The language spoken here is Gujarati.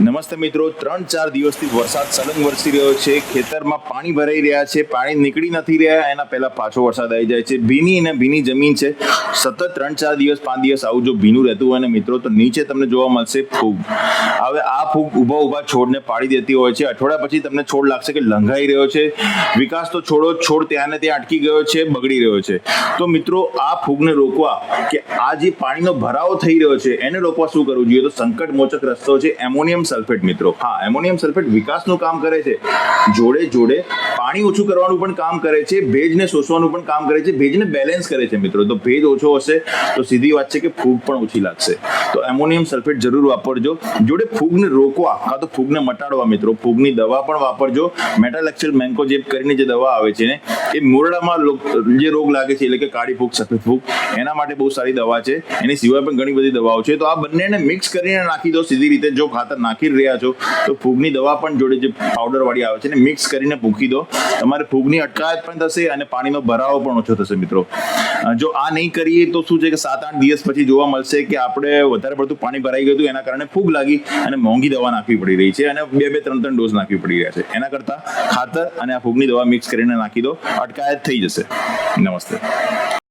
નમસ્તે મિત્રો, 3-4 દિવસથી વરસાદ સલંગ વરસી રહ્યો છે. ખેતરમાં પાણી ભરાઈ રહ્યા છે, પાણી નીકળી નથી રહ્યા. એના પહેલા પાછો વરસાદ આવી જાય છે. ભીની જમીન છે. સતત 3-4 દિવસ 5 દિવસ આવું જો ભીનું રહેતું હોય ને મિત્રો, તો નીચે તમને જોવા મળશે ફૂગ. હવે આ ફૂગ ઊભા છોડને પાડી દેતી હોય છે. અઠવાડિયા પછી તમને છોડ લાગશે કે લંઘાઈ રહ્યો છે. વિકાસ તો છોડ ત્યાં ને ત્યાં અટકી ગયો છે, બગડી રહ્યો છે. તો મિત્રો, આ ફૂગને રોકવા કે આ જે પાણીનો ભરાવો થઈ રહ્યો છે એને રોકવા શું કરવું જોઈએ? તો સંકટ મોચક રસ્તો છે એમોનિયમ સલ્ફેટ. મિત્રો, હા, એમોનિયમ સલ્ફેટ વિકાસનું કામ કરે છે, જોડે પાણી ઓછું કરવાનું પણ કામ કરે છે, ભેજને શોષવાનું પણ કામ કરે છે, ભેજને બેલેન્સ કરે છે. મિત્રો, તો ભેજ ઓછો હશે તો સીધી વાત છે કે ફૂગ પણ ઓછી લાગશે. તો એમોનિયમ સલ્ફેટ જરૂર વાપરજો. જોડે ફૂગને રોકવા કાં તો ફૂગને મટાડવા મિત્રો, ફૂગની દવા પણ વાપરજો. મેટાલેક્સિલ મેન્કોજેબ કરીને જે દવા આવે છે ને, એ મોરડામાં જે રોગ લાગે છે એટલે કે કાળી ફૂગ, સફેદ ફૂગ, એના માટે બહુ સારી દવા છે. એની સિવાય પણ ઘણી બધી દવાઓ છે. તો આ બંનેને મિક્સ કરીને નાખી દો સીધી રીતે. જો ખાતર નાખી રહ્યા છો તો ફૂગની દવા પણ જોડે જે પાવડર વાળી આવે છે ને, મિક્સ કરીને મૂકી દો. તમારે ફૂગની અટકાયત પણ થશે અને પાણીનો ભરાવો પણ ઓછો થશે. મિત્રો, જો આ નહીં કરીએ તો શું છે કે 7-8 દિવસ પછી જોવા મળશે કે આપણે વધારે પડતું પાણી ભરાઈ ગયું હતું, એના કારણે ફૂગ લાગી અને મોંઘી દવા નાખવી પડી રહી છે અને 2-3 ડોઝ નાખવી પડી રહ્યા છે. એના કરતા ખાતર અને આ ફૂગની દવા મિક્સ કરીને નાખી દો, અટકાયત થઈ જશે. નમસ્તે.